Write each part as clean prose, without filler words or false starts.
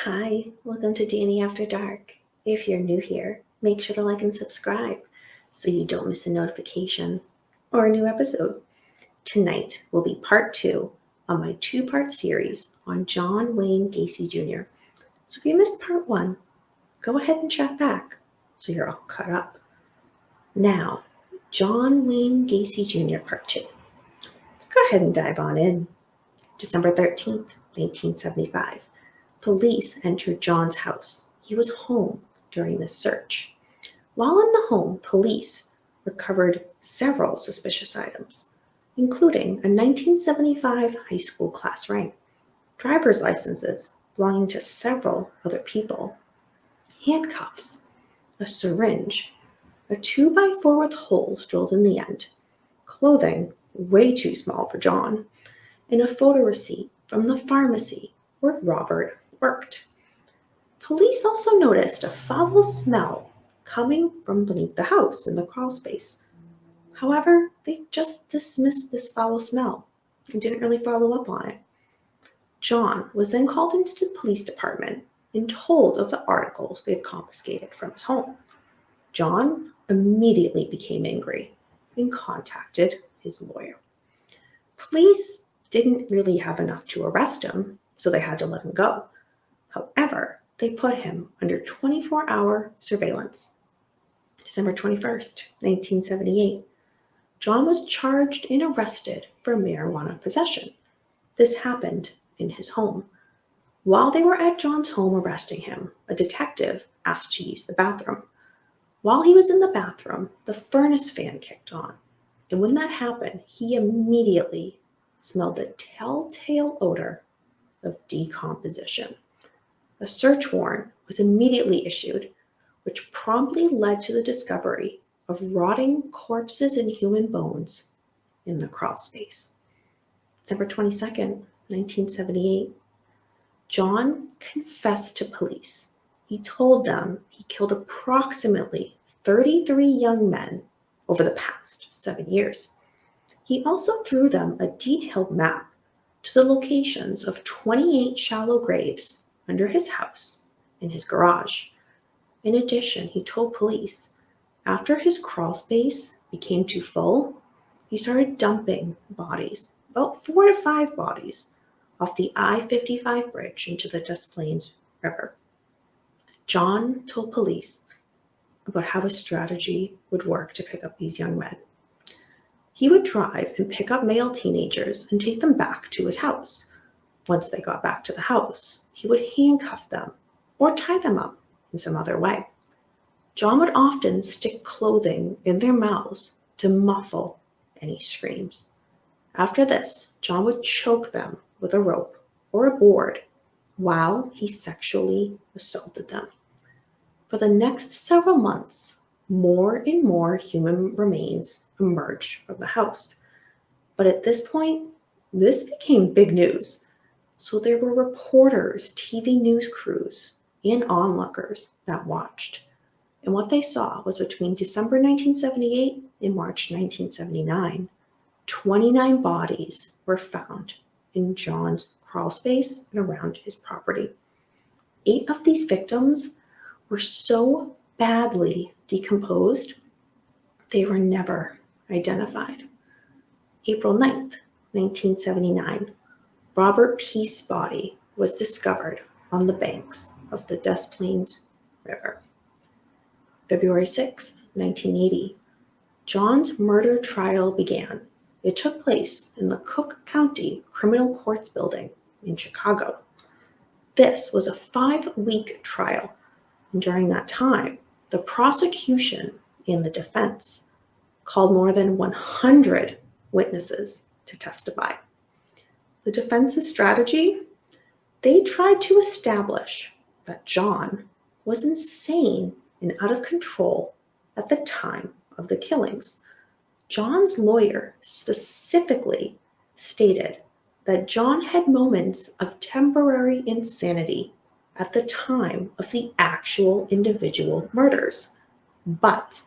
Hi, welcome to Danny After Dark. If you're new here, make sure to like and subscribe so you don't miss a notification or a new episode. Tonight will be part 2 of my 2-part series on John Wayne Gacy Jr. So if you missed part 1, go ahead and check back so you're all caught up. Now, John Wayne Gacy Jr. part 2. Let's go ahead and dive on in. December 13th, 1975. Police entered John's house. He was home during the search. While in the home, police recovered several suspicious items, including a 1975 high school class ring, driver's licenses belonging to several other people, handcuffs, a syringe, a 2x4 with holes drilled in the end, clothing way too small for John, and a photo receipt from the pharmacy where Robert worked. Police also noticed a foul smell coming from beneath the house in the crawl space. However, they just dismissed this foul smell and didn't really follow up on it. John was then called into the police department and told of the articles they had confiscated from his home. John immediately became angry and contacted his lawyer. Police didn't really have enough to arrest him, so they had to let him go. However, they put him under 24-hour surveillance. December 21st, 1978. John was charged and arrested for marijuana possession. This happened in his home. While they were at John's home arresting him, a detective asked to use the bathroom. While he was in the bathroom, the furnace fan kicked on. And when that happened, he immediately smelled the telltale odor of decomposition. A search warrant was immediately issued, which promptly led to the discovery of rotting corpses and human bones in the crawl space. December 22nd, 1978. John confessed to police. He told them he killed approximately 33 young men over the past 7 years. He also drew them a detailed map to the locations of 28 shallow graves under his house in his garage. In addition, he told police after his crawl space became too full, he started dumping bodies, about 4 to 5 bodies, off the I-55 bridge into the Des Plaines River. John told police about how his strategy would work to pick up these young men. He would drive and pick up male teenagers and take them back to his house. Once they got back to the house, he would handcuff them or tie them up in some other way. John would often stick clothing in their mouths to muffle any screams. After this, John would choke them with a rope or a board while he sexually assaulted them. For the next several months, more and more human remains emerged from the house. But at this point, this became big news. So there were reporters, TV news crews, and onlookers that watched. And what they saw was between December 1978 and March 1979, 29 bodies were found in John's crawl space and around his property. 8 of these victims were so badly decomposed, they were never identified. April 9th, 1979. Robert Peace's body was discovered on the banks of the Des Plaines River. February 6, 1980. John's murder trial began. It took place in the Cook County Criminal Courts building in Chicago. This was a 5-week trial, and during that time, the prosecution and the defense called more than 100 witnesses to testify. The defense's strategy? They tried to establish that John was insane and out of control at the time of the killings. John's lawyer specifically stated that John had moments of temporary insanity at the time of the actual individual murders, but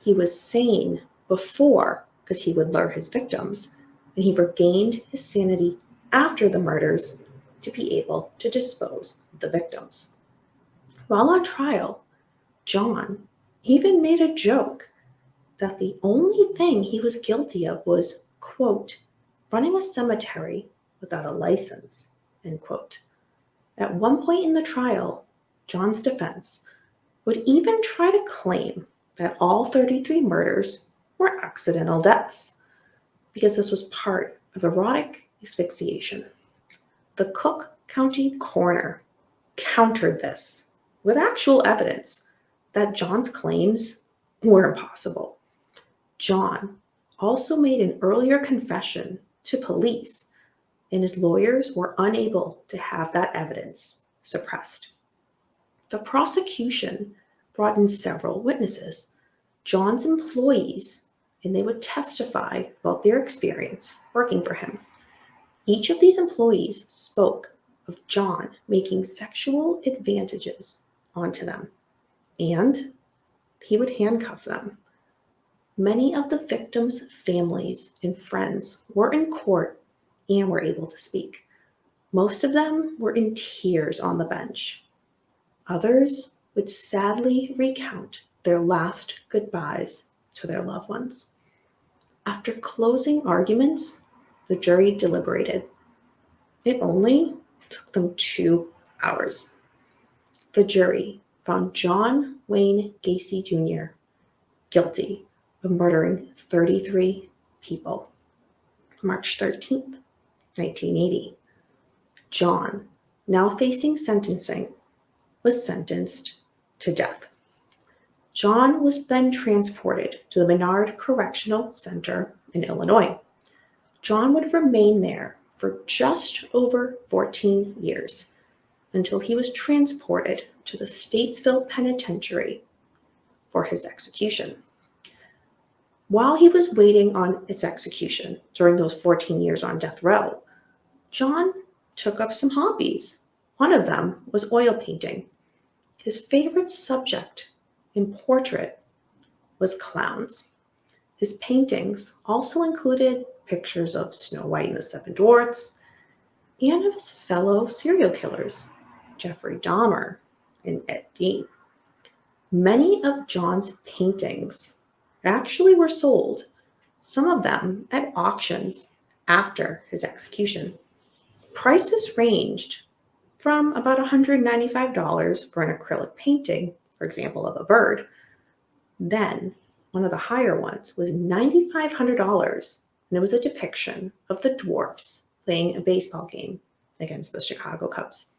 he was sane before because he would lure his victims, and he regained his sanity after the murders to be able to dispose of the victims. While on trial, John even made a joke that the only thing he was guilty of was, quote, running a cemetery without a license, end quote. At one point in the trial, John's defense would even try to claim that all 33 murders were accidental deaths, because this was part of erotic asphyxiation. The Cook County coroner countered this with actual evidence that John's claims were impossible. John also made an earlier confession to police, and his lawyers were unable to have that evidence suppressed. The prosecution brought in several witnesses, John's employees, and they would testify about their experience working for him. Each of these employees spoke of John making sexual advantages onto them, and he would handcuff them. Many of the victims' families and friends were in court and were able to speak. Most of them were in tears on the bench. Others would sadly recount their last goodbyes to their loved ones. After closing arguments, the jury deliberated. It only took them 2 hours. The jury found John Wayne Gacy Jr. guilty of murdering 33 people. March 13th, 1980. John, now facing sentencing, was sentenced to death. John was then transported to the Menard Correctional Center in Illinois. John would remain there for just over 14 years until he was transported to the Statesville Penitentiary for his execution. While he was waiting on its execution during those 14 years on death row, John took up some hobbies. One of them was oil painting. His favorite subject in portrait was clowns. His paintings also included pictures of Snow White and the Seven Dwarfs and of his fellow serial killers, Jeffrey Dahmer and Ed Gein. Many of John's paintings actually were sold, some of them at auctions after his execution. Prices ranged from about $195 for an acrylic painting, for example, of a bird. Then one of the higher ones was $9,500, and it was a depiction of the dwarfs playing a baseball game against the Chicago Cubs.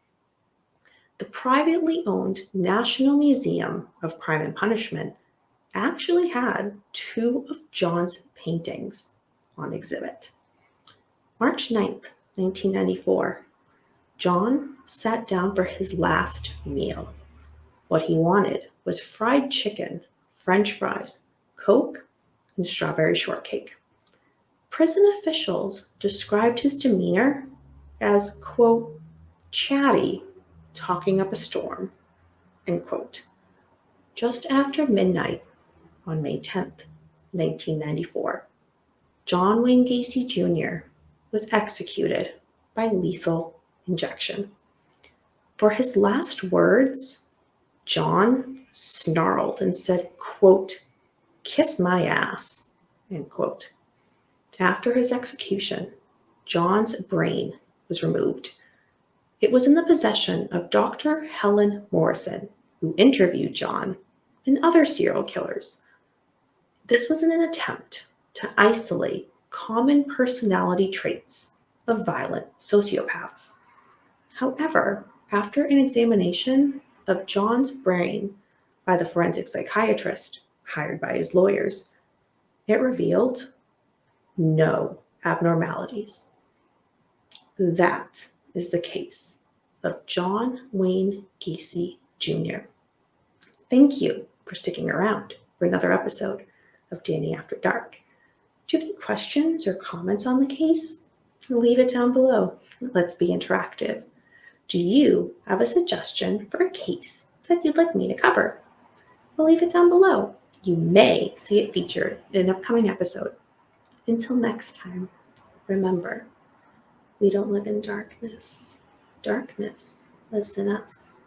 The privately owned National Museum of Crime and Punishment actually had 2 of John's paintings on exhibit. March 9th, 1994, John sat down for his last meal. What he wanted was fried chicken, French fries, Coke, and strawberry shortcake. Prison officials described his demeanor as, quote, chatty, talking up a storm, end quote. Just after midnight on May 10th, 1994, John Wayne Gacy Jr. was executed by lethal injection. For his last words, John snarled and said, quote, kiss my ass, end quote. After his execution, John's brain was removed. It was in the possession of Dr. Helen Morrison, who interviewed John and other serial killers. This was in an attempt to isolate common personality traits of violent sociopaths. However, after an examination of John's brain by the forensic psychiatrist hired by his lawyers, it revealed no abnormalities. That is the case of John Wayne Gacy Jr. Thank you for sticking around for another episode of Danny After Dark. Do you have any questions or comments on the case? Leave it down below. Let's be interactive. Do you have a suggestion for a case that you'd like me to cover? Well, leave it down below. You may see it featured in an upcoming episode. Until next time, remember, we don't live in darkness. darkness lives in us.